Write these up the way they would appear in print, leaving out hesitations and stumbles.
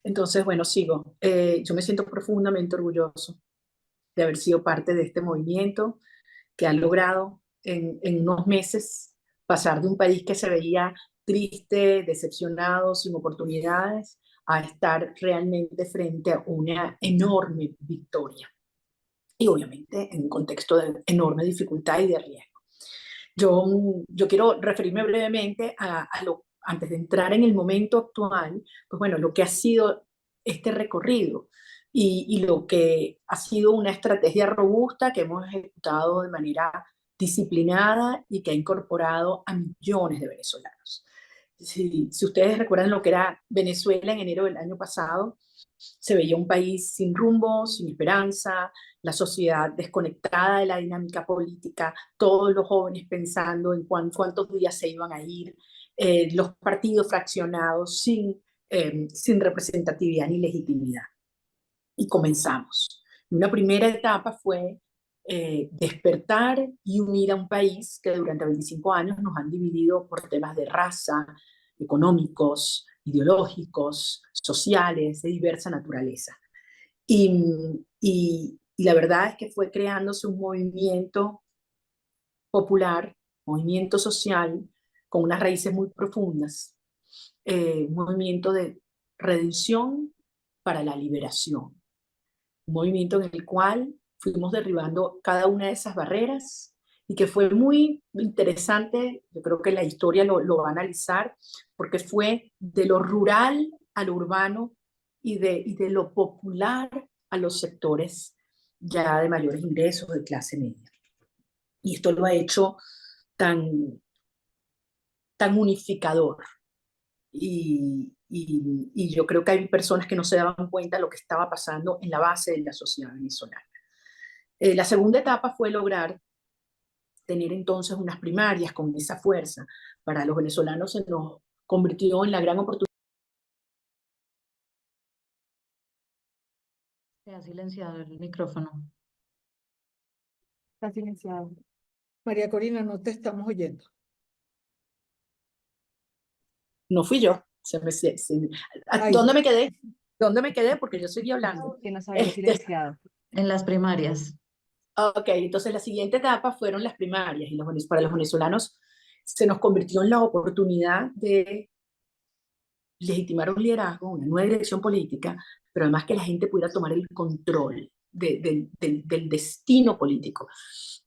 Entonces, bueno, sigo. Yo me siento profundamente orgulloso de haber sido parte de este movimiento que ha logrado en unos meses pasar de un país que se veía triste, decepcionado, sin oportunidades, a estar realmente frente a una enorme victoria. Y obviamente en un contexto de enorme dificultad y de riesgo. Yo quiero referirme brevemente antes de entrar en el momento actual, pues bueno, lo que ha sido este recorrido y lo que ha sido una estrategia robusta que hemos ejecutado de manera disciplinada y que ha incorporado a millones de venezolanos. Si ustedes recuerdan lo que era Venezuela en enero del año pasado, se veía un país sin rumbo, sin esperanza, la sociedad desconectada de la dinámica política, todos los jóvenes pensando en cuántos días se iban a ir, los partidos fraccionados sin representatividad ni legitimidad. Y comenzamos. Una primera etapa fue despertar y unir a un país que durante 25 años nos han dividido por temas de raza, económicos, ideológicos, sociales, de diversa naturaleza. Y la verdad es que fue creándose un movimiento popular, movimiento social, con unas raíces muy profundas, un movimiento de redención para la liberación, un movimiento en el cual fuimos derribando cada una de esas barreras y que fue muy interesante. Yo creo que la historia lo va a analizar, porque fue de lo rural a lo urbano y de lo popular a los sectores ya de mayores ingresos, de clase media. Y esto lo ha hecho tan, tan unificador. Y yo creo que hay personas que no se daban cuenta de lo que estaba pasando en la base de la sociedad venezolana. La segunda etapa fue lograr tener entonces unas primarias con esa fuerza. Para los venezolanos se nos convirtió en la gran oportunidad. Se ha silenciado el micrófono. Está silenciado. María Corina, no te estamos oyendo. No fui yo. ¿Dónde me quedé? ¿Dónde me quedé? Porque yo seguí hablando. Que nos había silenciado. En las primarias. Ok, entonces la siguiente etapa fueron las primarias y para los venezolanos se nos convirtió en la oportunidad de legitimar un liderazgo, una nueva dirección política, pero además que la gente pudiera tomar el control del destino político.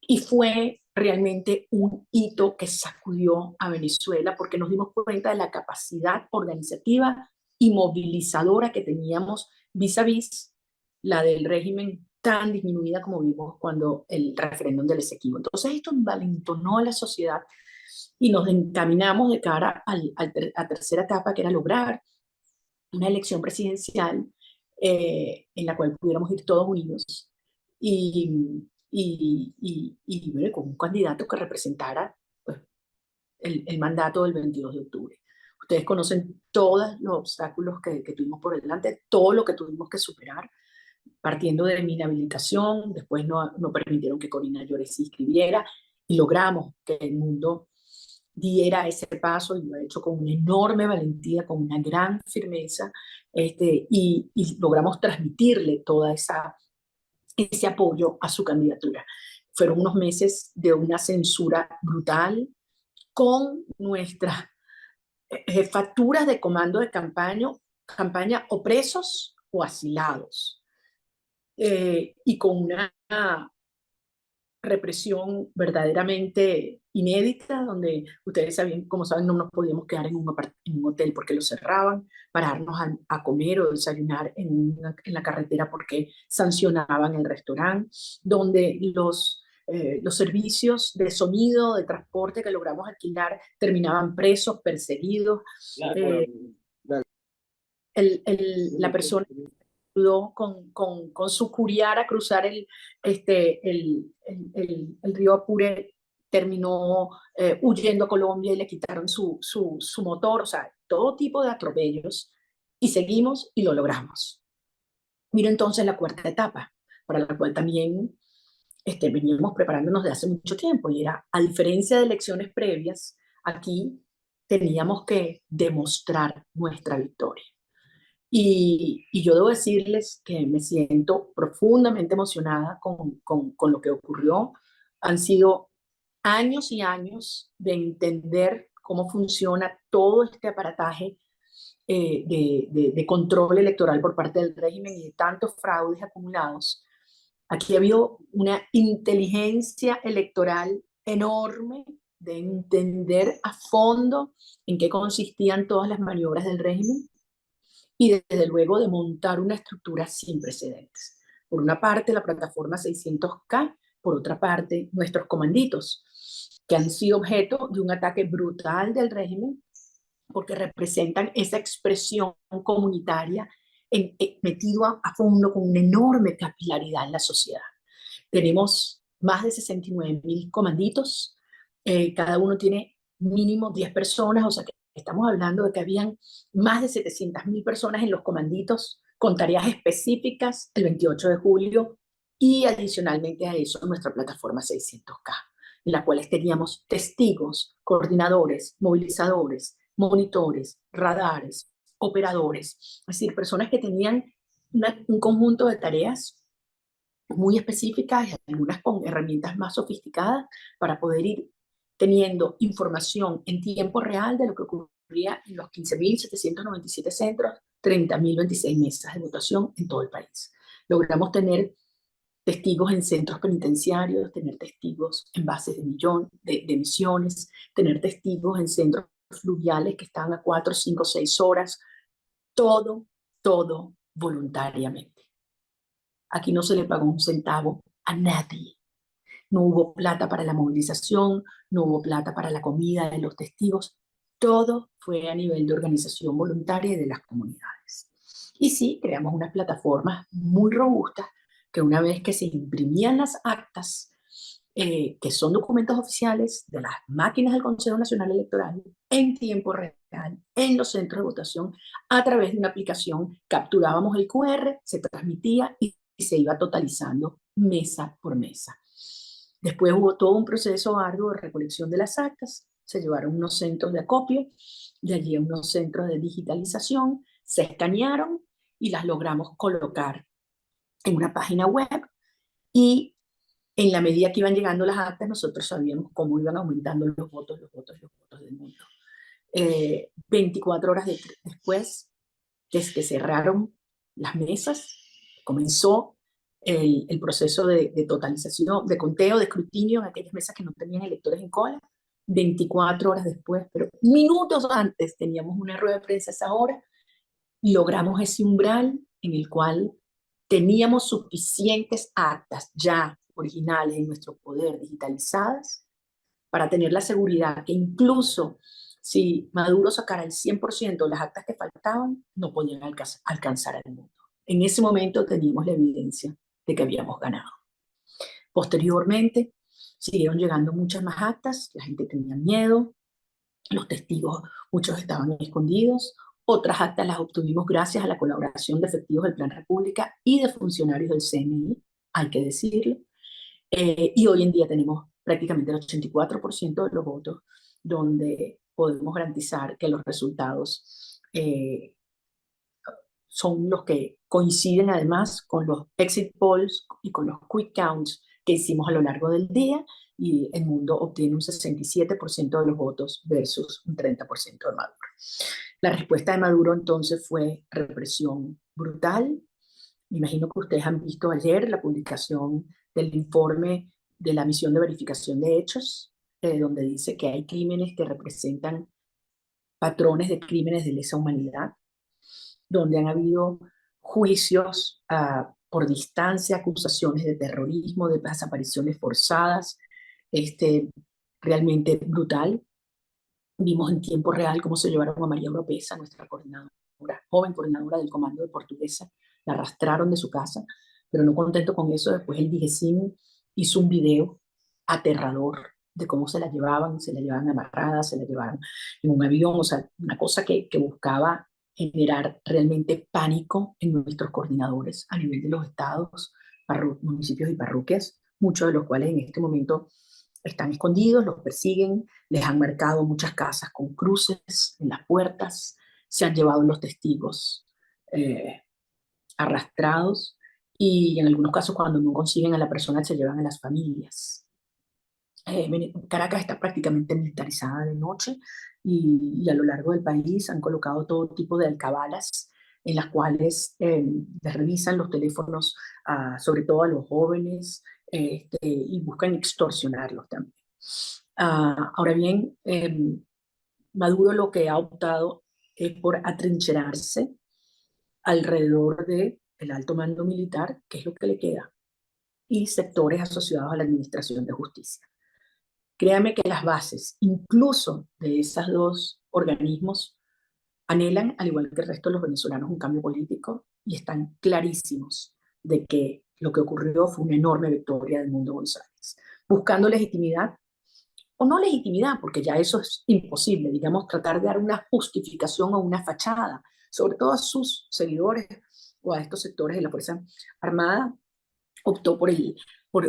Y fue realmente un hito que sacudió a Venezuela porque nos dimos cuenta de la capacidad organizativa y movilizadora que teníamos vis a vis la del régimen tan disminuida como vimos cuando el referéndum del Esequibo. Entonces esto envalentonó a la sociedad y nos encaminamos de cara a tercera etapa, que era lograr una elección presidencial en la cual pudiéramos ir todos unidos y bueno, con un candidato que representara pues, el mandato del 22 de octubre. Ustedes conocen todos los obstáculos que tuvimos por delante, todo lo que tuvimos que superar, partiendo de mi inhabilitación. Después no permitieron que Corina Llorens se inscribiera y logramos que el mundo diera ese paso, y lo ha hecho con una enorme valentía, con una gran firmeza, y logramos transmitirle toda ese apoyo a su candidatura. Fueron unos meses de una censura brutal con nuestras facturas de comando de campaña o presos o asilados, y con una represión verdaderamente inédita, donde ustedes saben, como saben, no nos podíamos quedar en un hotel porque lo cerraban, pararnos a comer o desayunar en la carretera porque sancionaban el restaurante, donde los servicios de sonido, de transporte que logramos alquilar terminaban presos, perseguidos. La persona ayudó con su curiar a cruzar el río Apure, terminó huyendo a Colombia y le quitaron su motor, o sea, todo tipo de atropellos, y seguimos y lo logramos. Mira entonces la cuarta etapa, para la cual también veníamos preparándonos de hace mucho tiempo, y era, a diferencia de elecciones previas, aquí teníamos que demostrar nuestra victoria. Y yo debo decirles que me siento profundamente emocionada con lo que ocurrió. Han sido años y años de entender cómo funciona todo este aparataje de control electoral por parte del régimen y de tantos fraudes acumulados. Aquí ha habido una inteligencia electoral enorme de entender a fondo en qué consistían todas las maniobras del régimen y desde luego de montar una estructura sin precedentes. Por una parte, la plataforma 600K, por otra parte, nuestros comanditos, que han sido objeto de un ataque brutal del régimen porque representan esa expresión comunitaria metido a fondo con una enorme capilaridad en la sociedad. Tenemos más de 69.000 comanditos, cada uno tiene mínimo 10 personas, o sea que estamos hablando de que habían más de 700.000 personas en los comanditos con tareas específicas el 28 de julio y adicionalmente a eso nuestra plataforma 600K, en la cual teníamos testigos, coordinadores, movilizadores, monitores, radares, operadores, es decir, personas que tenían un conjunto de tareas muy específicas y algunas con herramientas más sofisticadas para poder ir teniendo información en tiempo real de lo que ocurría en los 15.797 centros, 30.026 mesas de votación en todo el país. Logramos tener testigos en centros penitenciarios, tener testigos en bases de misiones, tener testigos en centros fluviales que estaban a 4, 5, 6 horas, todo voluntariamente. Aquí no se le pagó un centavo a nadie. No hubo plata para la movilización, no hubo plata para la comida de los testigos. Todo fue a nivel de organización voluntaria y de las comunidades. Y sí, creamos unas plataformas muy robustas que una vez que se imprimían las actas, que son documentos oficiales de las máquinas del Consejo Nacional Electoral, en tiempo real, en los centros de votación, a través de una aplicación, capturábamos el QR, se transmitía y se iba totalizando mesa por mesa. Después hubo todo un proceso arduo de recolección de las actas, se llevaron unos centros de acopio, de allí a unos centros de digitalización, se escanearon y las logramos colocar en una página web y en la medida que iban llegando las actas, nosotros sabíamos cómo iban aumentando los votos del mundo. 24 horas después, desde que cerraron las mesas, comenzó el proceso de totalización, de conteo, de escrutinio en aquellas mesas que no tenían electores en cola. 24 horas después, pero minutos antes teníamos una rueda de prensa a esa hora y logramos ese umbral en el cual teníamos suficientes actas ya originales en nuestro poder, digitalizadas, para tener la seguridad que incluso si Maduro sacara el 100% de las actas que faltaban, no podían alcanzar al mundo. En ese momento teníamos la evidencia de que habíamos ganado. Posteriormente, siguieron llegando muchas más actas, la gente tenía miedo, los testigos, muchos estaban escondidos, otras actas las obtuvimos gracias a la colaboración de efectivos del Plan República y de funcionarios del CNI, hay que decirlo, y hoy en día tenemos prácticamente el 84% de los votos, donde podemos garantizar que los resultados son los que coinciden además con los exit polls y con los quick counts que hicimos a lo largo del día, y el mundo obtiene un 67% de los votos versus un 30% de Maduro. La respuesta de Maduro entonces fue represión brutal. Me imagino que ustedes han visto ayer la publicación del informe de la misión de verificación de hechos, donde dice que hay crímenes que representan patrones de crímenes de lesa humanidad, donde han habido juicios por distancia, acusaciones de terrorismo, de desapariciones forzadas, realmente brutal. Vimos en tiempo real cómo se llevaron a María Oropesa, nuestra coordinadora, joven coordinadora del Comando de Portuguesa, la arrastraron de su casa, pero no contento con eso, después el DIGESIM hizo un video aterrador de cómo se la llevaban amarrada, se la llevaban en un avión, o sea, una cosa que buscaba generar realmente pánico en nuestros coordinadores a nivel de los estados, municipios y parroquias, muchos de los cuales en este momento están escondidos, los persiguen, les han marcado muchas casas con cruces en las puertas, se han llevado los testigos arrastrados, y en algunos casos cuando no consiguen a la persona se llevan a las familias. Caracas está prácticamente militarizada de noche y a lo largo del país han colocado todo tipo de alcabalas en las cuales les revisan los teléfonos, sobre todo a los jóvenes, y buscan extorsionarlos también. Ahora bien, Maduro lo que ha optado es por atrincherarse alrededor del alto mando militar, que es lo que le queda, y sectores asociados a la administración de justicia. Créame que las bases, incluso de esos dos organismos, anhelan, al igual que el resto de los venezolanos, un cambio político y están clarísimos de que lo que ocurrió fue una enorme victoria del mundo González, buscando legitimidad o no legitimidad, porque ya eso es imposible, digamos, tratar de dar una justificación o una fachada, sobre todo a sus seguidores o a estos sectores de la Fuerza Armada. Optó por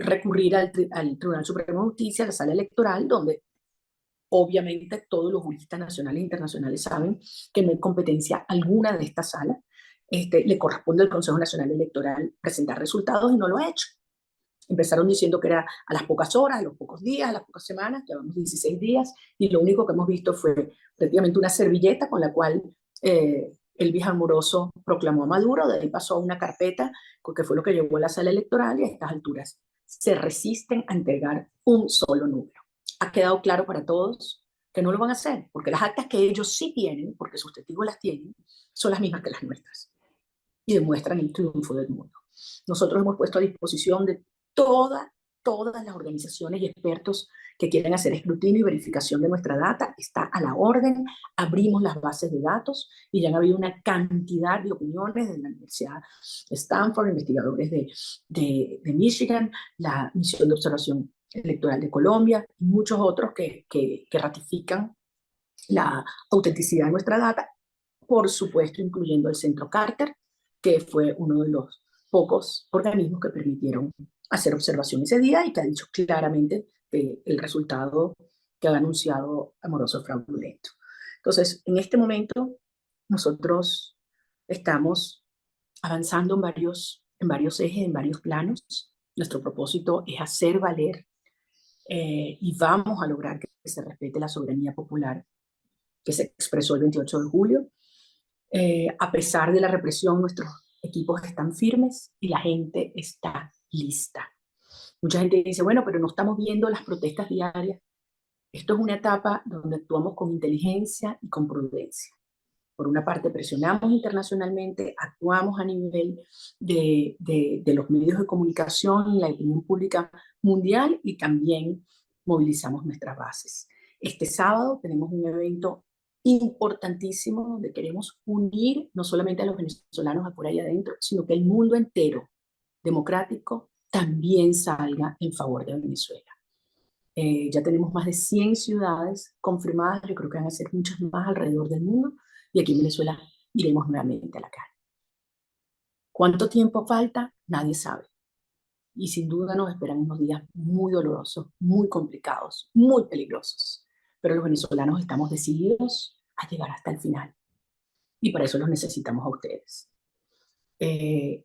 recurrir al Tribunal Supremo de Justicia, a la sala electoral, donde obviamente todos los juristas nacionales e internacionales saben que no hay competencia alguna de esta sala. Le corresponde al Consejo Nacional Electoral presentar resultados y no lo ha hecho. Empezaron diciendo que era a las pocas horas, a los pocos días, a las pocas semanas, llevamos 16 días, y lo único que hemos visto fue prácticamente una servilleta con la cual Elvis Amoroso proclamó a Maduro, de ahí pasó a una carpeta, que fue lo que llevó a la sala electoral, y a estas alturas se resisten a entregar un solo número. Ha quedado claro para todos que no lo van a hacer, porque las actas que ellos sí tienen, porque sus testigos las tienen, son las mismas que las nuestras, y demuestran el triunfo del mundo. Nosotros hemos puesto a disposición de todas las organizaciones y expertos que quieren hacer escrutinio y verificación de nuestra data, está a la orden, abrimos las bases de datos y ya han habido una cantidad de opiniones de la Universidad de Stanford, investigadores de Michigan, la Misión de Observación Electoral de Colombia y muchos otros que ratifican la autenticidad de nuestra data, por supuesto incluyendo el Centro Carter, que fue uno de los pocos organismos que permitieron hacer observación ese día y que ha dicho claramente que el resultado que ha anunciado Amoroso es fraudulento. Entonces, en este momento, nosotros estamos avanzando en varios ejes, en varios planos. Nuestro propósito es hacer valer y vamos a lograr que se respete la soberanía popular que se expresó el 28 de julio. A pesar de la represión, nuestros equipos están firmes y la gente está lista. Mucha gente dice, bueno, pero no estamos viendo las protestas diarias. Esto es una etapa donde actuamos con inteligencia y con prudencia. Por una parte, presionamos internacionalmente, actuamos a nivel de los medios de comunicación y la opinión pública mundial, y también movilizamos nuestras bases. Este sábado tenemos un evento importantísimo donde queremos unir no solamente a los venezolanos por ahí adentro, sino que el mundo entero democrático también salga en favor de Venezuela. Ya tenemos más de 100 ciudades confirmadas, yo creo que van a ser muchas más alrededor del mundo, y aquí en Venezuela iremos nuevamente a la calle. ¿Cuánto tiempo falta? Nadie sabe. Y sin duda nos esperan unos días muy dolorosos, muy complicados, muy peligrosos. Pero los venezolanos estamos decididos a llegar hasta el final. Y para eso los necesitamos a ustedes.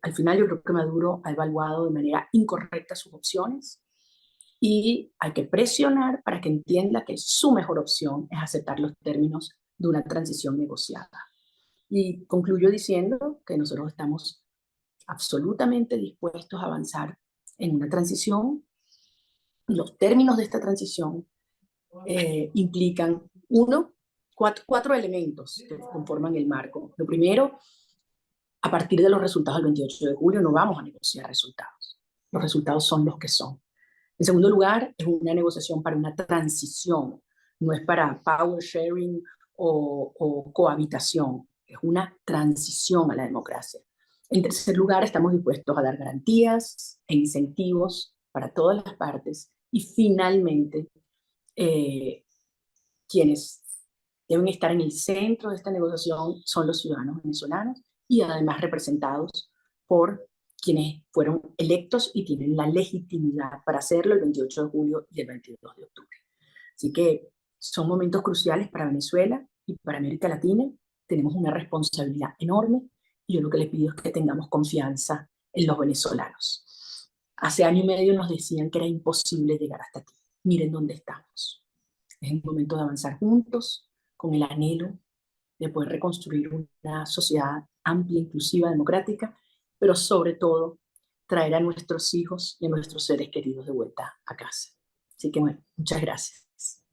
Al final yo creo que Maduro ha evaluado de manera incorrecta sus opciones y hay que presionar para que entienda que su mejor opción es aceptar los términos de una transición negociada. Y concluyo diciendo que nosotros estamos absolutamente dispuestos a avanzar en una transición. Los términos de esta transición implican, cuatro elementos que conforman el marco. Lo primero, a partir de los resultados del 28 de julio no vamos a negociar resultados. Los resultados son los que son. En segundo lugar, es una negociación para una transición, no es para power sharing o cohabitación, es una transición a la democracia. En tercer lugar, estamos dispuestos a dar garantías e incentivos para todas las partes. Y finalmente, quienes deben estar en el centro de esta negociación son los ciudadanos venezolanos y además representados por quienes fueron electos y tienen la legitimidad para hacerlo el 28 de julio y el 22 de octubre. Así que son momentos cruciales para Venezuela y para América Latina. Tenemos una responsabilidad enorme Y yo lo que les pido es que tengamos confianza en los venezolanos. Hace año y medio nos decían que era imposible llegar hasta aquí. Miren dónde estamos. Es el momento de avanzar juntos con el anhelo de poder reconstruir una sociedad amplia, inclusiva, democrática, pero sobre todo traer a nuestros hijos y a nuestros seres queridos de vuelta a casa. Así que bueno, muchas gracias.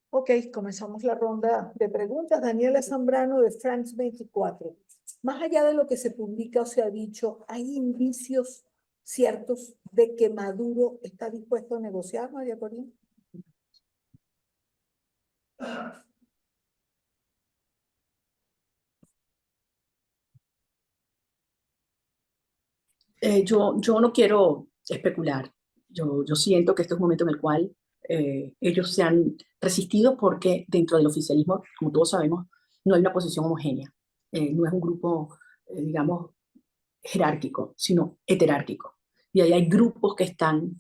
Ok, comenzamos la ronda de preguntas. Daniela Zambrano de France 24. Más allá de lo que se publica o se ha dicho, ¿hay indicios ciertos de que Maduro está dispuesto a negociar, María Corina? Yo no quiero especular. Yo siento que este es un momento en el cual ellos se han resistido porque dentro del oficialismo, como todos sabemos, no hay una posición homogénea. No es un grupo, digamos, jerárquico, sino heterárquico. Y ahí hay grupos que están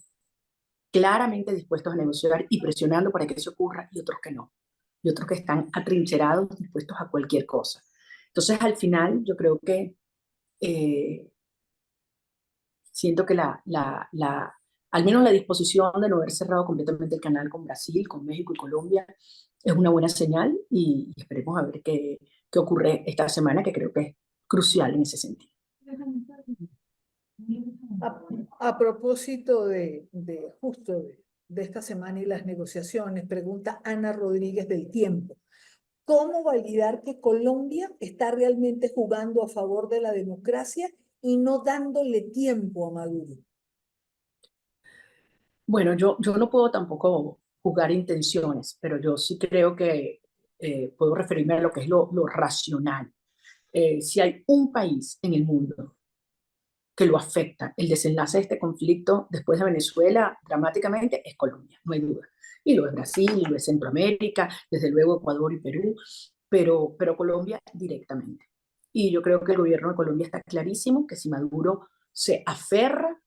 claramente dispuestos a negociar y presionando para que eso ocurra y otros que no. Y otros que están atrincherados, dispuestos a cualquier cosa. Entonces, al final, yo creo que siento que al menos la disposición de no haber cerrado completamente el canal con Brasil, con México y Colombia es una buena señal y esperemos a ver qué ocurre esta semana, que creo que es crucial en ese sentido. A propósito justo de esta semana y las negociaciones, pregunta Ana Rodríguez del Tiempo. ¿Cómo validar que Colombia está realmente jugando a favor de la democracia y no dándole tiempo a Maduro? Bueno, yo no puedo tampoco juzgar intenciones, pero yo sí creo que puedo referirme a lo que es lo racional. Si hay un país en el mundo que lo afecta el desenlace de este conflicto después de Venezuela dramáticamente, es Colombia, no hay duda. Y lo es Brasil, y lo es Centroamérica, desde luego Ecuador y Perú, pero Colombia directamente. Y yo creo que el gobierno de Colombia está clarísimo que si Maduro se aferra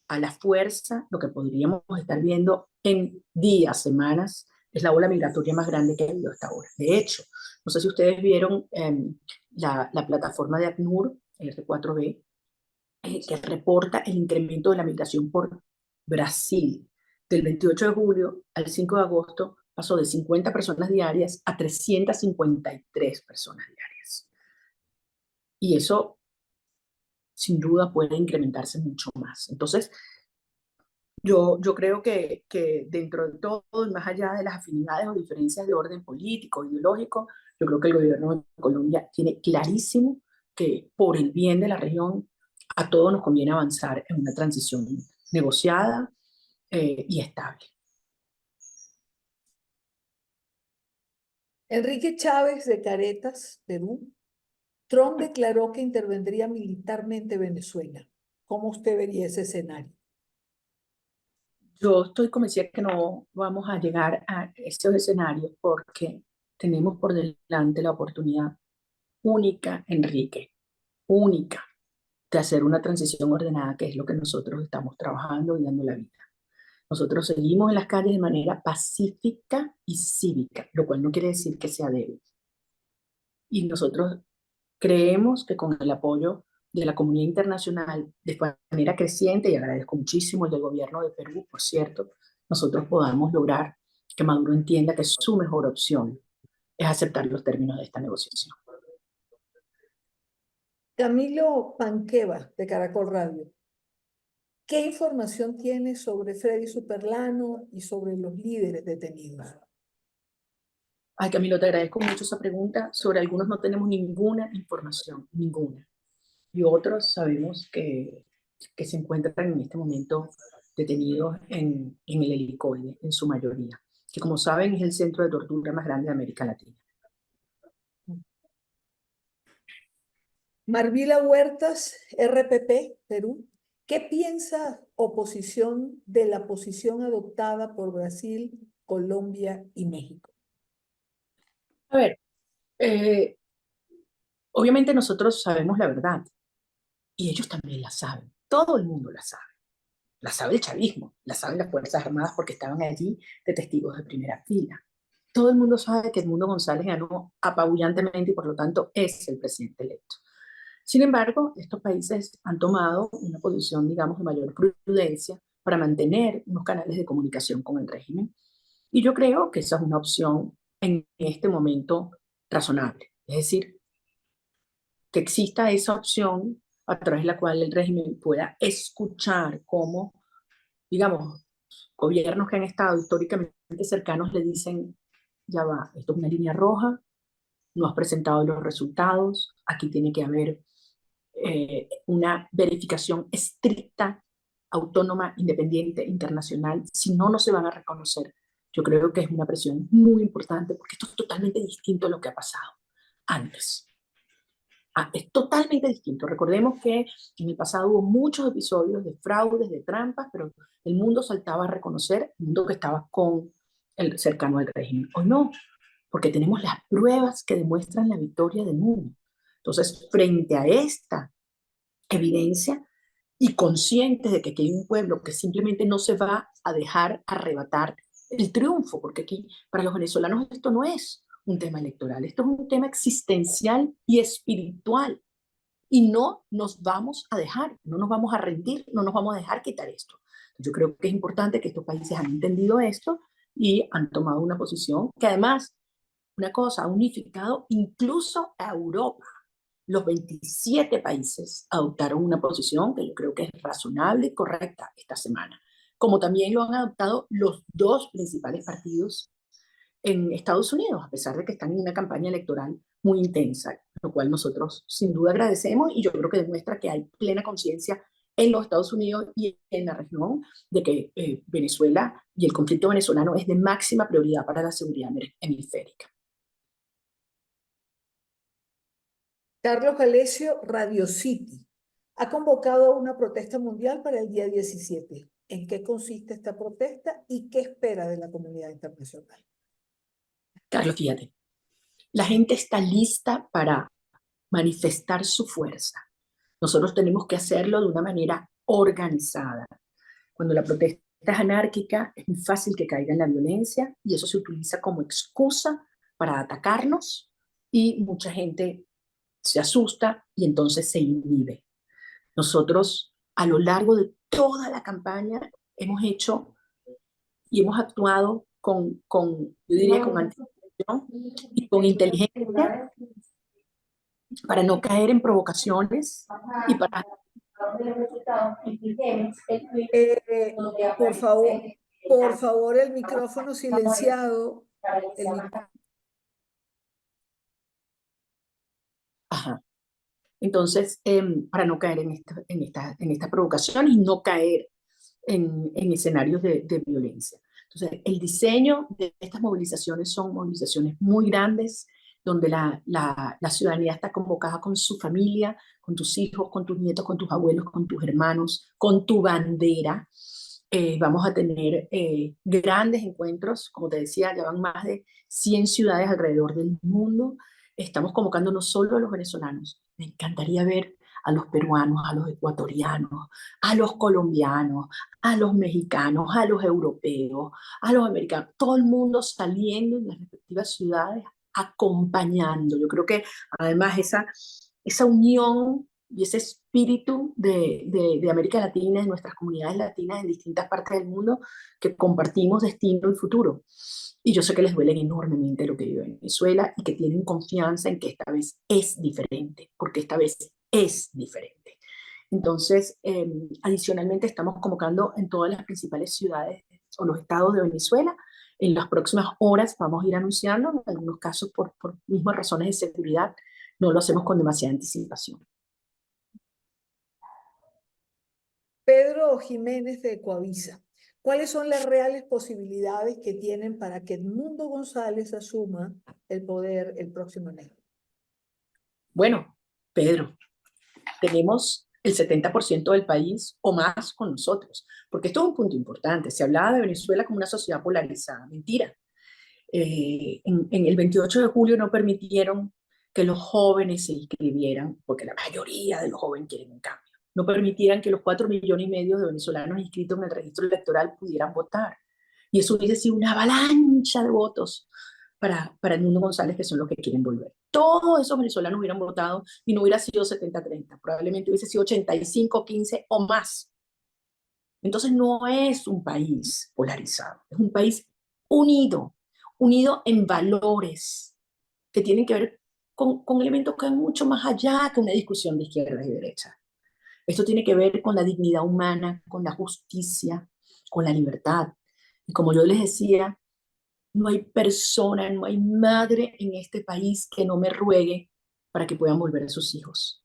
a la fuerza, lo que podríamos estar viendo en días, semanas, es la ola migratoria más grande que ha habido hasta ahora. De hecho, no sé si ustedes vieron la plataforma de ACNUR, R4B, que reporta el incremento de la migración por Brasil. Del 28 de julio al 5 de agosto pasó de 50 personas diarias a 353 personas diarias. Y eso, sin duda, puede incrementarse mucho más. Entonces, yo creo que dentro de todo, más allá de las afinidades o diferencias de orden político, ideológico, yo creo que el gobierno de Colombia tiene clarísimo que por el bien de la región a todos nos conviene avanzar en una transición negociada y estable. Enrique Chávez de Caretas, Perú. Trump declaró que intervendría militarmente Venezuela. ¿Cómo usted vería ese escenario? Yo estoy convencida que no vamos a llegar a esos escenarios porque tenemos por delante la oportunidad única, Enrique, única, de hacer una transición ordenada, que es lo que nosotros estamos trabajando y dando la vida. Nosotros seguimos en las calles de manera pacífica y cívica, lo cual no quiere decir que sea débil. Y nosotros creemos que con el apoyo de la comunidad internacional de manera creciente, y agradezco muchísimo el del gobierno de Perú, por cierto, nosotros podamos lograr que Maduro entienda que su mejor opción es aceptar los términos de esta negociación. Camilo Panqueva, de Caracol Radio. ¿Qué información tiene sobre Freddy Superlano y sobre los líderes detenidos? Ay, Camilo, te agradezco mucho esa pregunta. Sobre algunos no tenemos ninguna información, ninguna. Y otros sabemos que se encuentran en este momento detenidos en el helicoide, en su mayoría, que como saben es el centro de tortura más grande de América Latina. Marvila Huertas, RPP, Perú. ¿Qué piensa oposición de la posición adoptada por Brasil, Colombia y México? A ver, obviamente nosotros sabemos la verdad y ellos también la saben. Todo el mundo la sabe. La sabe el chavismo, la saben las Fuerzas Armadas porque estaban allí de testigos de primera fila. todo el mundo sabe que Edmundo González ganó apabullantemente y por lo tanto es el presidente electo. Sin embargo, estos países han tomado una posición, digamos, de mayor prudencia para mantener unos canales de comunicación con el régimen. Y yo creo que esa es una opción en este momento razonable. Es decir, que exista esa opción a través de la cual el régimen pueda escuchar cómo, digamos, gobiernos que han estado históricamente cercanos le dicen, ya va, esto es una línea roja, no has presentado los resultados, aquí tiene que haber una verificación estricta, autónoma, independiente, internacional, si no, no se van a reconocer. Yo creo que es una presión muy importante porque esto es totalmente distinto a lo que ha pasado antes. Es totalmente distinto. Recordemos que en el pasado hubo muchos episodios de fraudes, de trampas, pero el mundo saltaba a reconocer el mundo que estaba con el cercano al régimen. Hoy no, porque tenemos las pruebas que demuestran la victoria del mundo. Entonces, frente a esta evidencia y conscientes de que aquí hay un pueblo que simplemente no se va a dejar arrebatar el triunfo, porque aquí para los venezolanos esto no es un tema electoral, esto es un tema existencial y espiritual. Y no nos vamos a dejar, no nos vamos a rendir, no nos vamos a dejar quitar esto. Yo creo que es importante que estos países han entendido esto y han tomado una posición que además, una cosa, ha unificado incluso a Europa. Los 27 países adoptaron una posición que yo creo que es razonable y correcta esta semana, como también lo han adoptado los dos principales partidos en Estados Unidos, a pesar de que están en una campaña electoral muy intensa, lo cual nosotros sin duda agradecemos y yo creo que demuestra que hay plena conciencia en los Estados Unidos y en la región de que Venezuela y el conflicto venezolano es de máxima prioridad para la seguridad hemisférica. Carlos Alesio, Radio City, ha convocado una protesta mundial para el día 17. ¿En qué consiste esta protesta y qué espera de la comunidad internacional? Carlos, fíjate, la gente está lista para manifestar su fuerza. Nosotros tenemos que hacerlo de una manera organizada. Cuando la protesta es anárquica, es muy fácil que caiga en la violencia y eso se utiliza como excusa para atacarnos y mucha gente se asusta y entonces se inhibe. Nosotros, a lo largo de toda la campaña, hemos hecho y hemos actuado yo diría, con anticipación y con inteligencia para no caer en provocaciones y para... Por favor, el micrófono silenciado. Ajá. Entonces, para no caer en esta provocación y no caer en escenarios de violencia. Entonces, el diseño de estas movilizaciones son movilizaciones muy grandes, donde la ciudadanía está convocada con su familia, con tus hijos, con tus nietos, con tus abuelos, con tus hermanos, con tu bandera. Vamos a tener grandes encuentros, como te decía, ya van más de 100 ciudades alrededor del mundo. Estamos convocando no solo a los venezolanos, me encantaría ver a los peruanos, a los ecuatorianos, a los colombianos, a los mexicanos, a los europeos, a los americanos, todo el mundo saliendo en las respectivas ciudades, acompañando. Yo creo que además esa unión y ese espíritu de América Latina, de nuestras comunidades latinas en distintas partes del mundo, que compartimos destino y futuro. Y yo sé que les duele enormemente lo que vive Venezuela y que tienen confianza en que esta vez es diferente, porque esta vez es diferente. Entonces, adicionalmente estamos convocando en todas las principales ciudades o los estados de Venezuela. En las próximas horas vamos a ir anunciando, en algunos casos por mismas razones de seguridad, no lo hacemos con demasiada anticipación. Pedro Jiménez de Coavisa, ¿cuáles son las reales posibilidades que tienen para que Edmundo González asuma el poder el próximo enero? Bueno, Pedro, tenemos el 70% del país o más con nosotros, porque esto es un punto importante. Se hablaba de Venezuela como una sociedad polarizada. Mentira. En el 28 de julio no permitieron que los jóvenes se inscribieran, porque la mayoría de los jóvenes quieren un cambio. No permitieran que los 4,5 millones de venezolanos inscritos en el registro electoral pudieran votar. Y eso hubiese sido una avalancha de votos para el Mundo González, que son los que quieren volver. Todos esos venezolanos hubieran votado y no hubiera sido 70-30, probablemente hubiese sido 85-15 o más. Entonces no es un país polarizado, es un país unido, unido en valores que tienen que ver con elementos que van mucho más allá que una discusión de izquierda y derecha. Esto tiene que ver con la dignidad humana, con la justicia, con la libertad. Y como yo les decía, no hay persona, no hay madre en este país que no me ruegue para que puedan volver a sus hijos.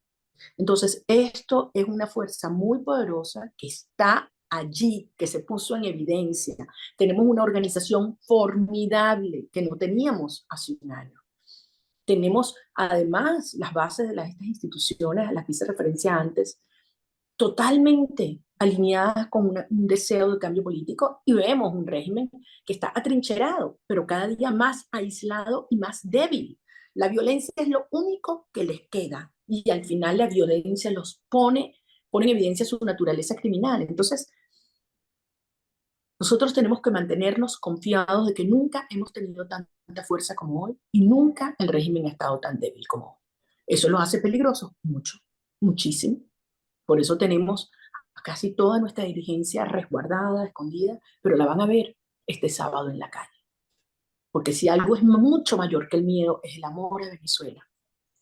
Entonces, esto es una fuerza muy poderosa que está allí, que se puso en evidencia. Tenemos una organización formidable que no teníamos hace un año. Tenemos además las bases de estas instituciones a las que hice referencia antes, totalmente alineadas con un deseo de cambio político, y vemos un régimen que está atrincherado, pero cada día más aislado y más débil. La violencia es lo único que les queda, y al final la violencia los pone en evidencia su naturaleza criminal. Entonces, nosotros tenemos que mantenernos confiados de que nunca hemos tenido tanta fuerza como hoy, y nunca el régimen ha estado tan débil como hoy. ¿Eso lo hace peligroso? Mucho, muchísimo. Por eso tenemos a casi toda nuestra dirigencia resguardada, escondida, pero la van a ver este sábado en la calle. Porque si algo es mucho mayor que el miedo, es el amor a Venezuela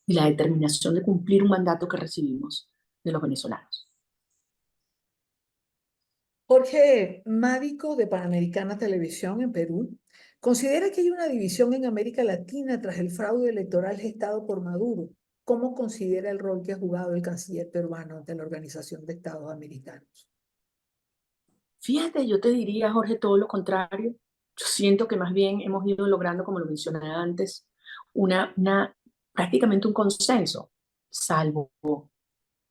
y la determinación de cumplir un mandato que recibimos de los venezolanos. Jorge Mádico, de Panamericana Televisión en Perú, considera que hay una división en América Latina tras el fraude electoral gestado por Maduro. ¿Cómo considera el rol que ha jugado el canciller peruano ante la Organización de Estados Americanos? Fíjate, yo te diría, Jorge, todo lo contrario. Yo siento que más bien hemos ido logrando, como lo mencioné antes, prácticamente un consenso, salvo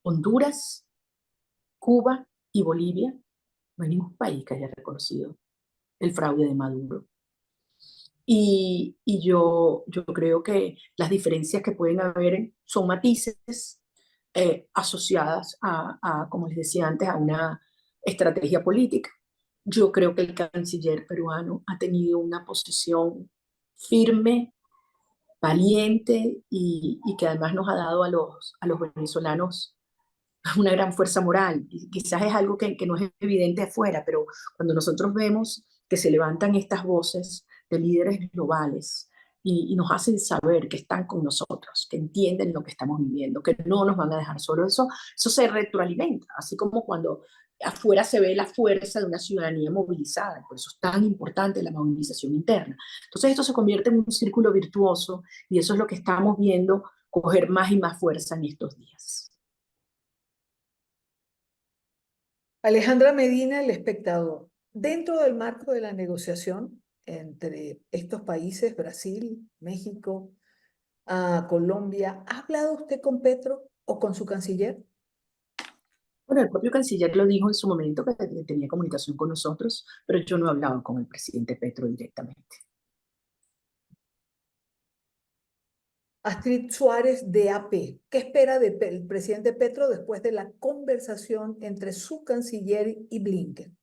Honduras, Cuba y Bolivia. No hay ningún país que haya reconocido el fraude de Maduro. Y yo creo que las diferencias que pueden haber son matices asociadas como les decía antes, a una estrategia política. Yo creo que el canciller peruano ha tenido una posición firme, valiente y que además nos ha dado a los venezolanos una gran fuerza moral. Y quizás es algo que no es evidente afuera, pero cuando nosotros vemos que se levantan estas voces de líderes globales y nos hacen saber que están con nosotros, que entienden lo que estamos viviendo, que no nos van a dejar solos, eso se retroalimenta, así como cuando afuera se ve la fuerza de una ciudadanía movilizada. Por eso es tan importante la movilización interna. Entonces esto se convierte en un círculo virtuoso y eso es lo que estamos viendo coger más y más fuerza en estos días. Alejandra Medina, El Espectador. Dentro del marco de la negociación entre estos países, Brasil, México, Colombia, ¿ha hablado usted con Petro o con su canciller? Bueno, el propio canciller lo dijo en su momento, que tenía comunicación con nosotros, pero yo no he hablado con el presidente Petro directamente. Astrid Suárez, de AP. ¿Qué espera del presidente Petro después de la conversación entre su canciller y Blinken?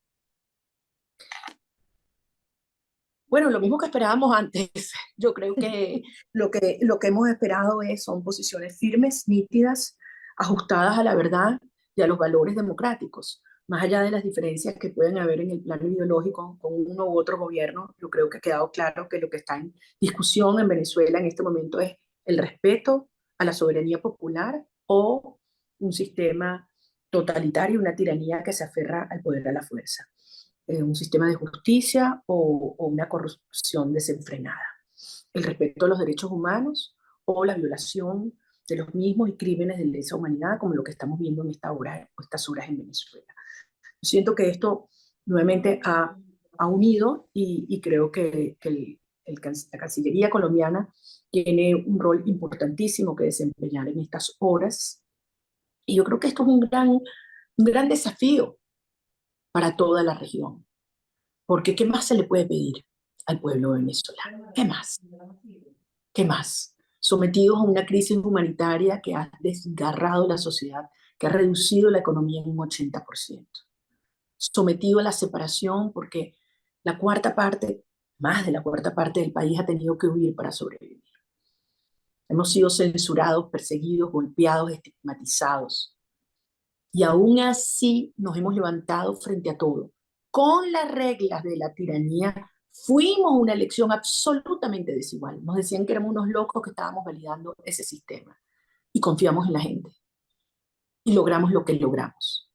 Bueno, lo mismo que esperábamos antes. Yo creo que lo que hemos esperado son posiciones firmes, nítidas, ajustadas a la verdad y a los valores democráticos. Más allá de las diferencias que pueden haber en el plano ideológico con uno u otro gobierno, yo creo que ha quedado claro que lo que está en discusión en Venezuela en este momento es el respeto a la soberanía popular o un sistema totalitario, una tiranía que se aferra al poder a la fuerza. Un sistema de justicia o una corrupción desenfrenada. El respeto a los derechos humanos o la violación de los mismos y crímenes de lesa humanidad, como lo que estamos viendo en estas horas en Venezuela. Yo siento que esto nuevamente ha unido y creo que la Cancillería colombiana tiene un rol importantísimo que desempeñar en estas horas. Y yo creo que esto es un gran desafío para toda la región. Porque ¿qué más se le puede pedir al pueblo venezolano? ¿Qué más? ¿Qué más? Sometidos a una crisis humanitaria que ha desgarrado la sociedad, que ha reducido la economía en un 80%. Sometido a la separación porque la cuarta parte, más de la cuarta parte del país ha tenido que huir para sobrevivir. Hemos sido censurados, perseguidos, golpeados, estigmatizados. Y aún así nos hemos levantado frente a todo. Con las reglas de la tiranía, fuimos una elección absolutamente desigual. Nos decían que éramos unos locos que estábamos validando ese sistema. Y confiamos en la gente. Y logramos lo que logramos.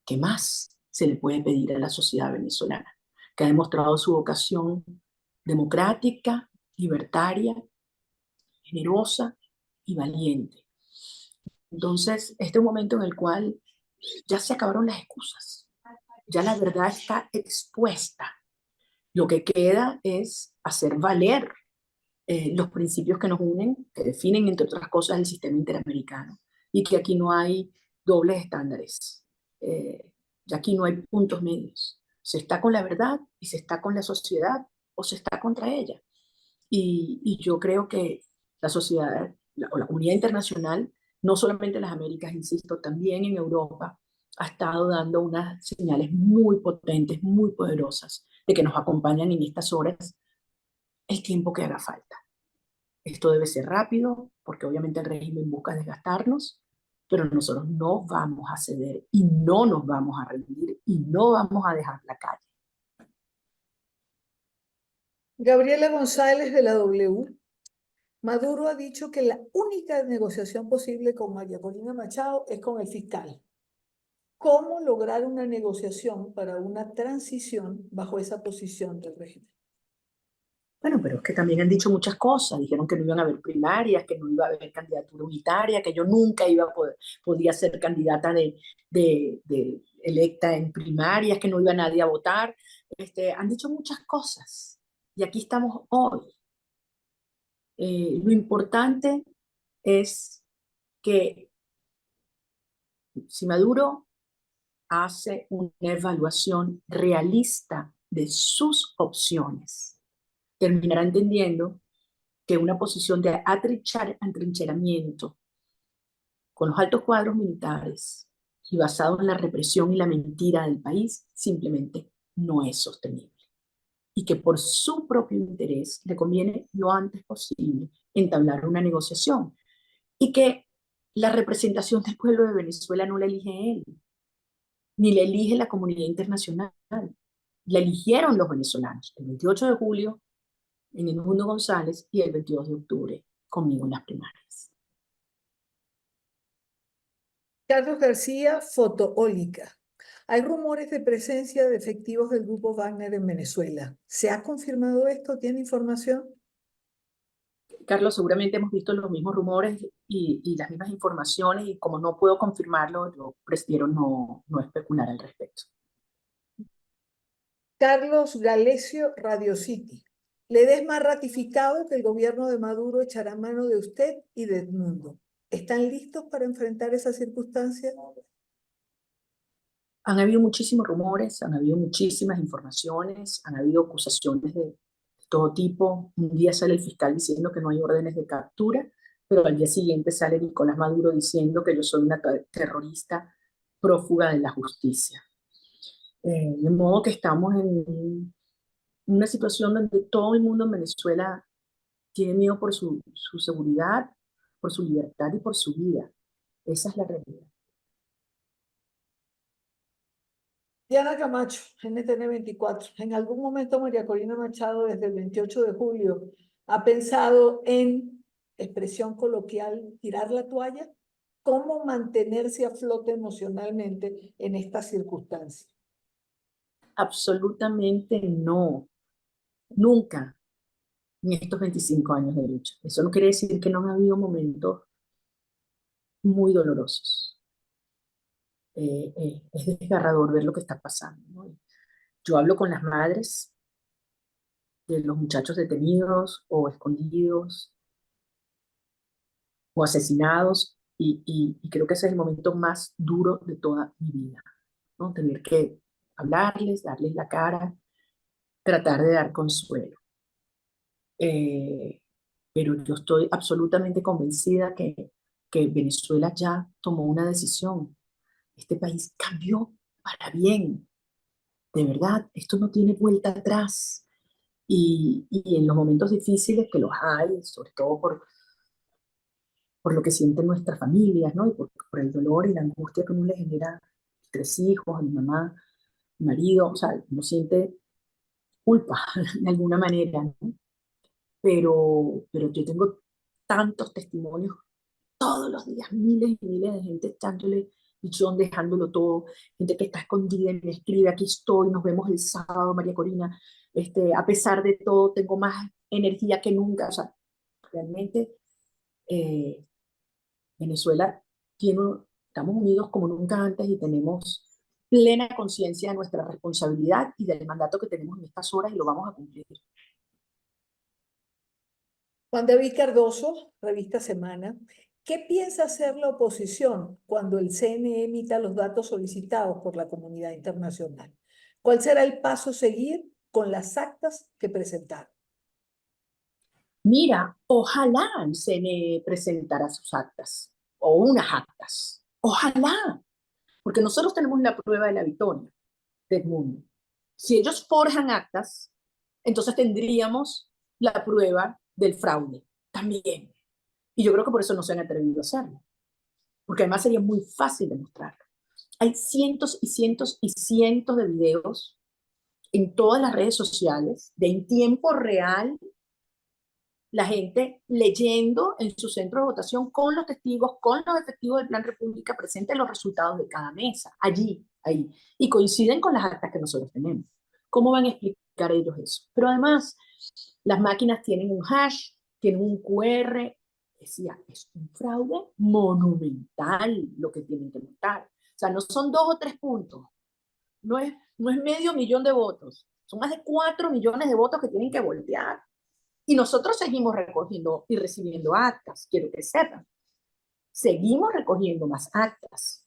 ¿Qué más se le puede pedir a la sociedad venezolana? Que ha demostrado su vocación democrática, libertaria, generosa y valiente. Entonces, este es un momento en el cual ya se acabaron las excusas. Ya la verdad está expuesta. Lo que queda es hacer valer los principios que nos unen, que definen, entre otras cosas, el sistema interamericano. Y que aquí no hay dobles estándares. Ya aquí no hay puntos medios. Se está con la verdad y se está con la sociedad o se está contra ella. Y yo creo que la sociedad o la comunidad internacional, no solamente en las Américas, insisto, también en Europa, ha estado dando unas señales muy potentes, muy poderosas, de que nos acompañan en estas horas el tiempo que haga falta. Esto debe ser rápido, porque obviamente el régimen busca desgastarnos, pero nosotros no vamos a ceder y no nos vamos a rendir y no vamos a dejar la calle. Gabriela González de la W. Maduro ha dicho que la única negociación posible con María Corina Machado es con el fiscal. ¿Cómo lograr una negociación para una transición bajo esa posición del régimen? Bueno, pero es que también han dicho muchas cosas. Dijeron que no iban a haber primarias, que no iba a haber candidatura unitaria, que yo nunca iba a poder, podía ser candidata de electa en primarias, que no iba nadie a votar. Han dicho muchas cosas. Y aquí estamos hoy. Lo importante es que si Maduro hace una evaluación realista de sus opciones, terminará entendiendo que una posición de atrincheramiento con los altos cuadros militares y basado en la represión y la mentira del país simplemente no es sostenible. Y que por su propio interés le conviene lo antes posible entablar una negociación. Y que la representación del pueblo de Venezuela no la elige él, ni la elige la comunidad internacional. La eligieron los venezolanos el 28 de julio en el Mundo González y el 22 de octubre conmigo en las primarias. Carlos García, fotoólica. Hay rumores de presencia de efectivos del grupo Wagner en Venezuela. ¿Se ha confirmado esto? ¿Tiene información? Carlos, seguramente hemos visto los mismos rumores y las mismas informaciones y como no puedo confirmarlo, yo prefiero no especular al respecto. Carlos Galesio, Radio City. Ledesma ha ratificado que el gobierno de Maduro echará mano de usted y de Edmundo. ¿Están listos para enfrentar esa circunstancia? Han habido muchísimos rumores, han habido muchísimas informaciones, han habido acusaciones de todo tipo. Un día sale el fiscal diciendo que no hay órdenes de captura, pero al día siguiente sale Nicolás Maduro diciendo que yo soy una terrorista prófuga de la justicia. De modo que estamos en una situación donde todo el mundo en Venezuela tiene miedo por su seguridad, por su libertad y por su vida. Esa es la realidad. Diana Camacho, NTN 24. ¿En algún momento María Corina Machado, desde el 28 de julio, ha pensado en, expresión coloquial, tirar la toalla? ¿Cómo mantenerse a flote emocionalmente en estas circunstancias? Absolutamente no. Nunca en estos 25 años de lucha. Eso no quiere decir que no han habido momentos muy dolorosos. Es desgarrador ver lo que está pasando, ¿no? Yo hablo con las madres de los muchachos detenidos o escondidos o asesinados y creo que ese es el momento más duro de toda mi vida, ¿no? Tener que hablarles, darles la cara, tratar de dar consuelo. Pero yo estoy absolutamente convencida que Venezuela ya tomó una decisión. Este país cambió para bien. De verdad, esto no tiene vuelta atrás. y en los momentos difíciles que los hay, sobre todo por lo que sienten nuestras familias, ¿no? Y por el dolor y la angustia que uno le genera a 3 hijos, a mi mamá, a mi marido, o sea, uno siente culpa de alguna manera, ¿no? Pero yo tengo tantos testimonios todos los días, miles y miles de gente echándole pichón, dejándolo todo, gente que está escondida y me escribe, aquí estoy, nos vemos el sábado, María Corina, a pesar de todo, tengo más energía que nunca, o sea, realmente eh, Venezuela estamos unidos como nunca antes y tenemos plena conciencia de nuestra responsabilidad y del mandato que tenemos en estas horas y lo vamos a cumplir. Juan David Cardoso, revista Semana. ¿Qué piensa hacer la oposición cuando el CNE emita los datos solicitados por la comunidad internacional? ¿Cuál será el paso a seguir con las actas que presentaron? Mira, ojalá el CNE presentara sus actas o unas actas. Ojalá, porque nosotros tenemos la prueba de la victoria del mundo. Si ellos forjan actas, entonces tendríamos la prueba del fraude también. Y yo creo que por eso no se han atrevido a hacerlo, porque además sería muy fácil demostrarlo. Hay cientos y cientos y cientos de videos en todas las redes sociales de en tiempo real la gente leyendo en su centro de votación con los testigos, con los efectivos del Plan República presentes los resultados de cada mesa, allí, ahí, y coinciden con las actas que nosotros tenemos. ¿Cómo van a explicar ellos eso? Pero además, las máquinas tienen un hash, tienen un QR, decía, es un fraude monumental lo que tienen que votar. O sea, no son 2 o 3 puntos, no es medio millón de votos, son más de 4 millones de votos que tienen que voltear. Y nosotros seguimos recogiendo y recibiendo actas, quiero que sepan. Seguimos recogiendo más actas.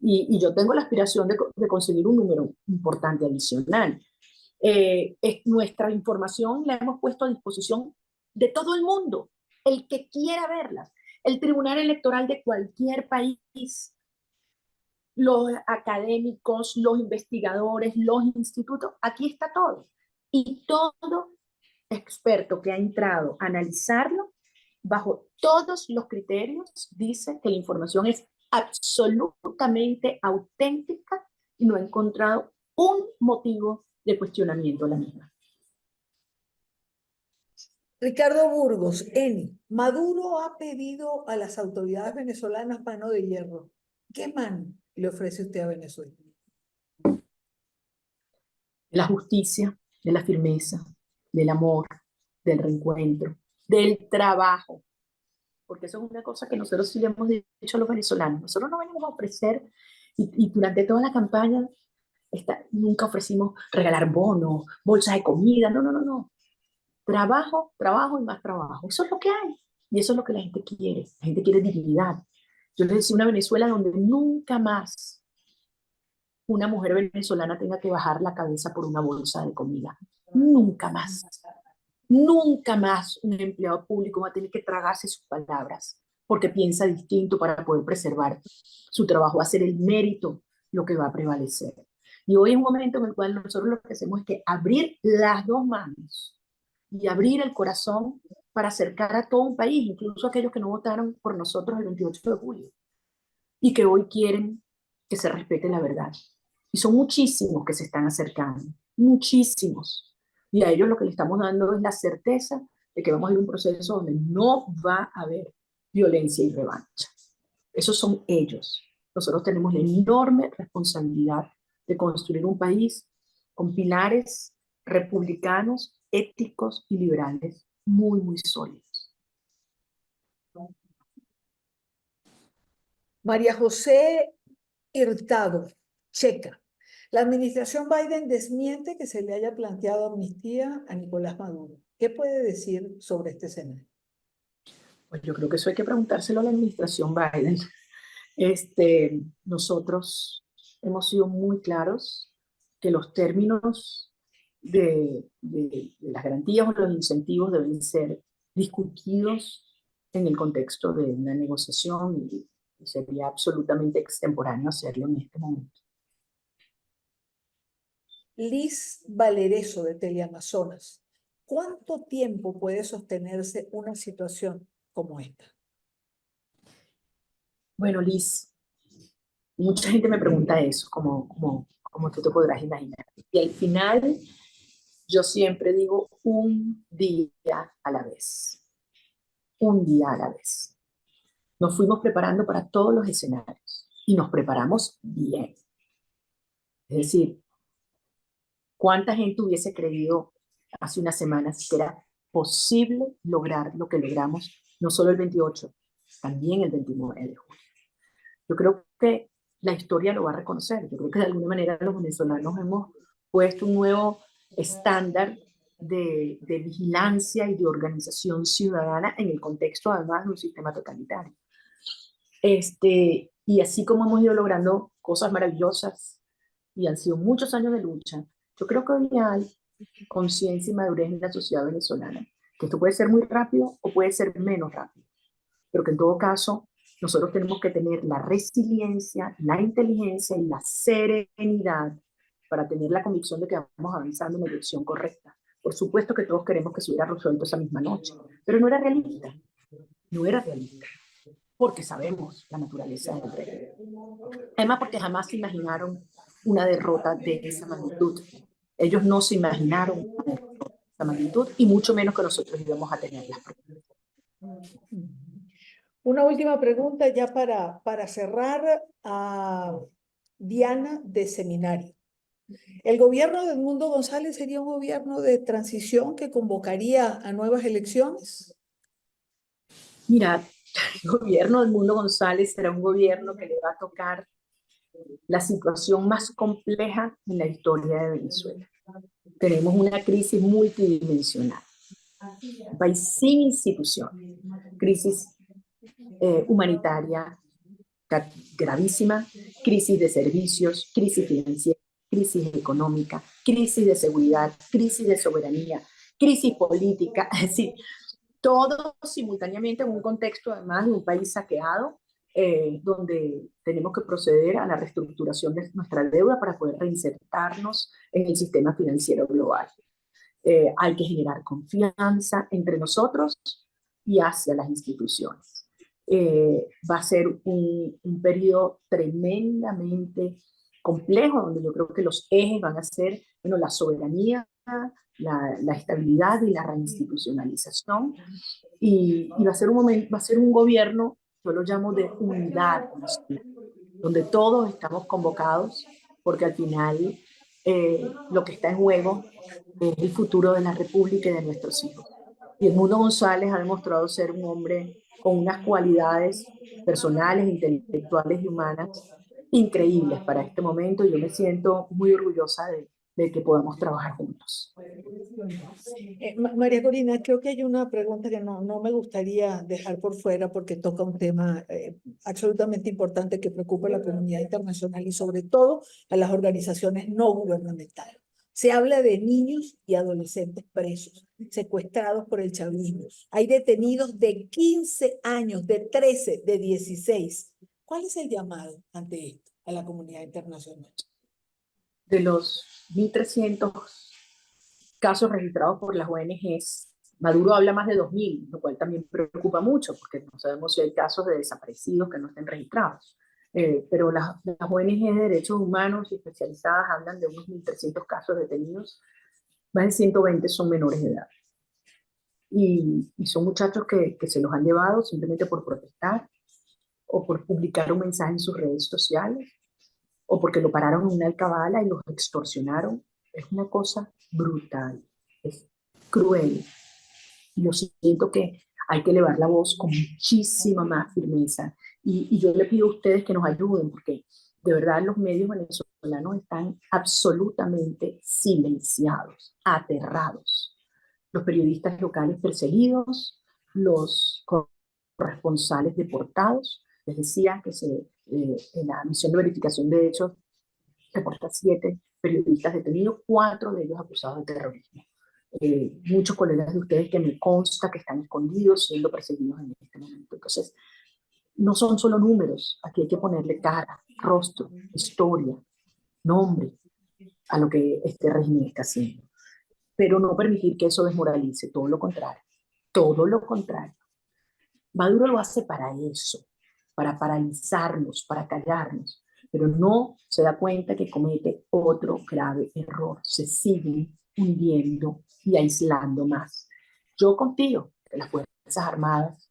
Y yo tengo la aspiración de conseguir un número importante adicional. Nuestra información la hemos puesto a disposición de todo el mundo, el que quiera verla. El Tribunal Electoral de cualquier país, los académicos, los investigadores, los institutos, aquí está todo. Y todo experto que ha entrado a analizarlo, bajo todos los criterios, dice que la información es absolutamente auténtica y no ha encontrado un motivo de cuestionamiento a la misma. Ricardo Burgos, Eni, Maduro ha pedido a las autoridades venezolanas mano de hierro. ¿Qué mano le ofrece usted a Venezuela? De la justicia, de la firmeza, del amor, del reencuentro, del trabajo, porque eso es una cosa que nosotros sí le hemos dicho a los venezolanos. Nosotros no venimos a ofrecer, y durante toda la campaña nunca ofrecimos regalar bonos, bolsas de comida, no, no, no, no. Trabajo, trabajo y más trabajo. Eso es lo que hay. Y eso es lo que la gente quiere. La gente quiere dignidad. Yo les decía una Venezuela donde nunca más una mujer venezolana tenga que bajar la cabeza por una bolsa de comida. Nunca más. Nunca más un empleado público va a tener que tragarse sus palabras porque piensa distinto para poder preservar su trabajo. Va a ser el mérito lo que va a prevalecer. Y hoy es un momento en el cual nosotros lo que hacemos es que abrir las dos manos y abrir el corazón para acercar a todo un país, incluso a aquellos que no votaron por nosotros el 28 de julio y que hoy quieren que se respete la verdad. Y son muchísimos que se están acercando, muchísimos. Y a ellos lo que le estamos dando es la certeza de que vamos a ir a un proceso donde no va a haber violencia y revancha. Esos son ellos. Nosotros tenemos la enorme responsabilidad de construir un país con pilares republicanos, éticos y liberales muy, muy sólidos. María José Hurtado, checa. La administración Biden desmiente que se le haya planteado amnistía a Nicolás Maduro. ¿Qué puede decir sobre este escenario? Pues yo creo que eso hay que preguntárselo a la administración Biden. Nosotros hemos sido muy claros que los términos de las garantías o los incentivos deben ser discutidos en el contexto de una negociación y sería absolutamente extemporáneo hacerlo en este momento. Liz Valereso de Teleamazonas. ¿Cuánto tiempo puede sostenerse una situación como esta? Bueno, Liz, mucha gente me pregunta eso, como tú te podrás imaginar. Y al final, yo siempre digo un día a la vez. Un día a la vez. Nos fuimos preparando para todos los escenarios y nos preparamos bien. Es decir, ¿cuánta gente hubiese creído hace unas semanas que era posible lograr lo que logramos, no solo el 28, también el 29 de julio? Yo creo que la historia lo va a reconocer. Yo creo que de alguna manera los venezolanos hemos puesto un nuevo estándar de vigilancia y de organización ciudadana en el contexto además de un sistema totalitario. Y así como hemos ido logrando cosas maravillosas y han sido muchos años de lucha, yo creo que hoy hay conciencia y madurez en la sociedad venezolana, que esto puede ser muy rápido o puede ser menos rápido, pero que en todo caso nosotros tenemos que tener la resiliencia, la inteligencia y la serenidad para tener la convicción de que vamos avanzando en la dirección correcta. Por supuesto que todos queremos que se hubiera resuelto esa misma noche, pero no era realista, no era realista, porque sabemos la naturaleza del reino. Además, porque jamás se imaginaron una derrota de esa magnitud. Ellos no se imaginaron una derrota de esa magnitud y mucho menos que nosotros íbamos a tenerlas. Una última pregunta ya para cerrar a Diana de Seminario. ¿El gobierno de Edmundo González sería un gobierno de transición que convocaría a nuevas elecciones? Mira, el gobierno de Edmundo González será un gobierno que le va a tocar la situación más compleja en la historia de Venezuela. Tenemos una crisis multidimensional, un país sin instituciones, crisis humanitaria gravísima, crisis de servicios, crisis financiera, crisis económica, crisis de seguridad, crisis de soberanía, crisis política, es decir, todo simultáneamente en un contexto además de un país saqueado, donde tenemos que proceder a la reestructuración de nuestra deuda para poder reinsertarnos en el sistema financiero global. Hay que generar confianza entre nosotros y hacia las instituciones. Va a ser un periodo tremendamente complejo, donde yo creo que los ejes van a ser, bueno, la soberanía, la estabilidad y la reinstitucionalización, y va a ser un gobierno, yo lo llamo de unidad nacional, donde todos estamos convocados, porque al final lo que está en juego es el futuro de la República y de nuestros hijos. Y Edmundo González ha demostrado ser un hombre con unas cualidades personales, intelectuales y humanas increíbles para este momento, y yo me siento muy orgullosa de que podamos trabajar juntos. María Corina, creo que hay una pregunta que no me gustaría dejar por fuera porque toca un tema absolutamente importante que preocupa a la comunidad internacional y sobre todo a las organizaciones no gubernamentales. Se habla de niños y adolescentes presos, secuestrados por el chavismo. Hay detenidos de 15 años, de 13, de 16. ¿Cuál es el llamado ante esto a la comunidad internacional? De los 1.300 casos registrados por las ONGs, Maduro habla más de 2.000, lo cual también preocupa mucho, porque no sabemos si hay casos de desaparecidos que no estén registrados. Pero las ONG de derechos humanos especializadas hablan de unos 1.300 casos detenidos, más de 120 son menores de edad. Y son muchachos que se los han llevado simplemente por protestar, o por publicar un mensaje en sus redes sociales, o porque lo pararon en una alcabala y los extorsionaron. Es una cosa brutal, es cruel. Y yo siento que hay que elevar la voz con muchísima más firmeza. Y yo le pido a ustedes que nos ayuden, porque de verdad los medios venezolanos están absolutamente silenciados, aterrados. Los periodistas locales perseguidos, los corresponsales deportados. Les decía que en la misión de verificación de hechos reporta 7 periodistas detenidos, 4 de ellos acusados de terrorismo. Muchos colegas de ustedes que me consta que están escondidos, siendo perseguidos en este momento. Entonces, no son solo números, aquí hay que ponerle cara, rostro, historia, nombre. a lo que este régimen está haciendo. Pero no permitir que eso desmoralice, todo lo contrario. Todo lo contrario. Maduro lo hace para eso, para paralizarnos, para callarnos, pero no se da cuenta que comete otro grave error. Se siguen hundiendo y aislando más. Yo confío que las Fuerzas Armadas,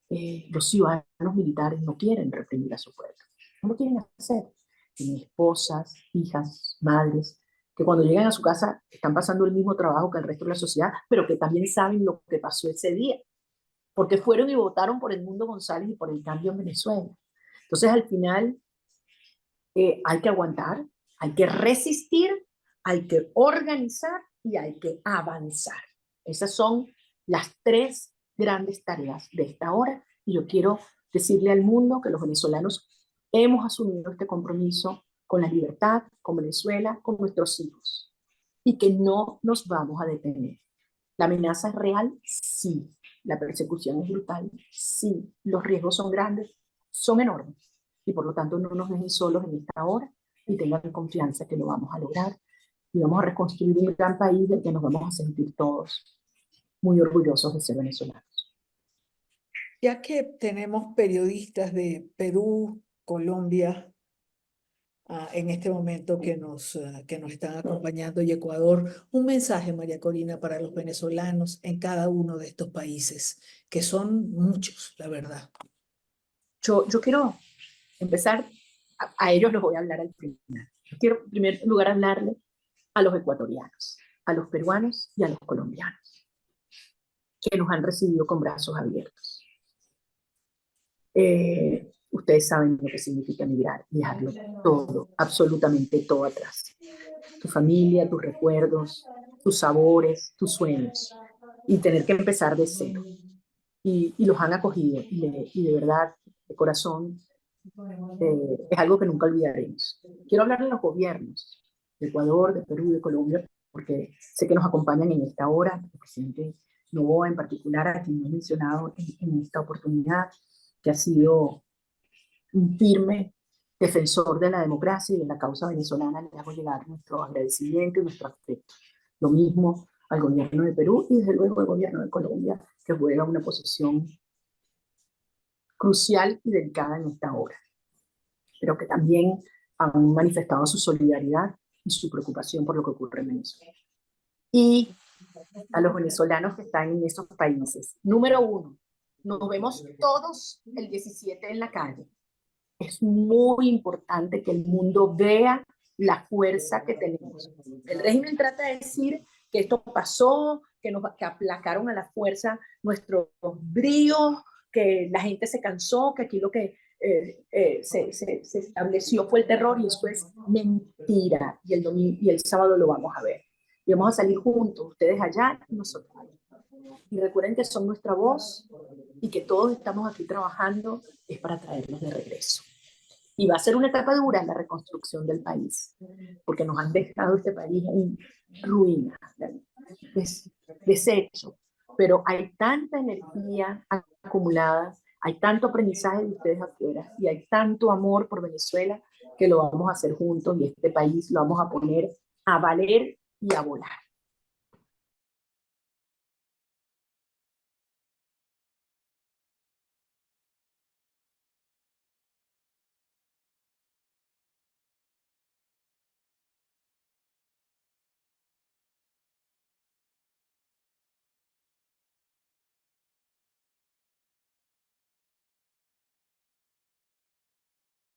los ciudadanos militares no quieren reprimir a su pueblo. No lo quieren hacer. Tienen esposas, hijas, madres, que cuando llegan a su casa están pasando el mismo trabajo que el resto de la sociedad, pero que también saben lo que pasó ese día, porque fueron y votaron por Edmundo González y por el cambio en Venezuela. Entonces, al final, hay que aguantar, hay que resistir, hay que organizar y hay que avanzar. Esas son las tres grandes tareas de esta hora, y yo quiero decirle al mundo que los venezolanos hemos asumido este compromiso con la libertad, con Venezuela, con nuestros hijos, y que no nos vamos a detener. ¿La amenaza es real? Sí. ¿La persecución es brutal? Sí. ¿Los riesgos son grandes? Son enormes. Y por lo tanto no nos dejen solos en esta hora y tengan confianza que lo vamos a lograr y vamos a reconstruir un gran país del que nos vamos a sentir todos muy orgullosos de ser venezolanos. Ya que tenemos periodistas de Perú, Colombia, en este momento que nos están acompañando, y Ecuador, un mensaje, María Corina, para los venezolanos en cada uno de estos países, que son muchos, la verdad. Yo quiero empezar, a ellos les voy a hablar al final. Yo quiero en primer lugar hablarle a los ecuatorianos, a los peruanos y a los colombianos, que nos han recibido con brazos abiertos. Ustedes saben lo que significa emigrar y dejarlo todo, absolutamente todo atrás. Tu familia, tus recuerdos, tus sabores, tus sueños, y tener que empezar de cero. Y los han acogido, y de verdad, de corazón, es algo que nunca olvidaremos. Quiero hablar de los gobiernos de Ecuador, de Perú, de Colombia, porque sé que nos acompañan en esta hora, el presidente Noboa en particular, a quien he mencionado en esta oportunidad, que ha sido un firme defensor de la democracia y de la causa venezolana. Le hago llegar nuestro agradecimiento y nuestro afecto. Lo mismo al gobierno de Perú y desde luego al gobierno de Colombia, que juega una posición crucial y delicada en esta hora, pero que también han manifestado su solidaridad y su preocupación por lo que ocurre en Venezuela. Y a los venezolanos que están en esos países. Número uno, nos vemos todos el 17 en la calle. Es muy importante que el mundo vea la fuerza que tenemos. El régimen trata de decir que esto pasó, que aplacaron a la fuerza nuestros bríos, que la gente se cansó, que aquí lo que se estableció fue el terror, y eso es mentira. Y el domingo y el sábado lo vamos a ver. Y vamos a salir juntos, ustedes allá y nosotros allá. Y recuerden que son nuestra voz y que todos estamos aquí trabajando es para traerlos de regreso. Y va a ser una etapa dura en la reconstrucción del país, porque nos han dejado este país en ruina, deshecho. Pero hay tanta energía acumulada, hay tanto aprendizaje de ustedes afuera y hay tanto amor por Venezuela que lo vamos a hacer juntos, y este país lo vamos a poner a valer y a volar.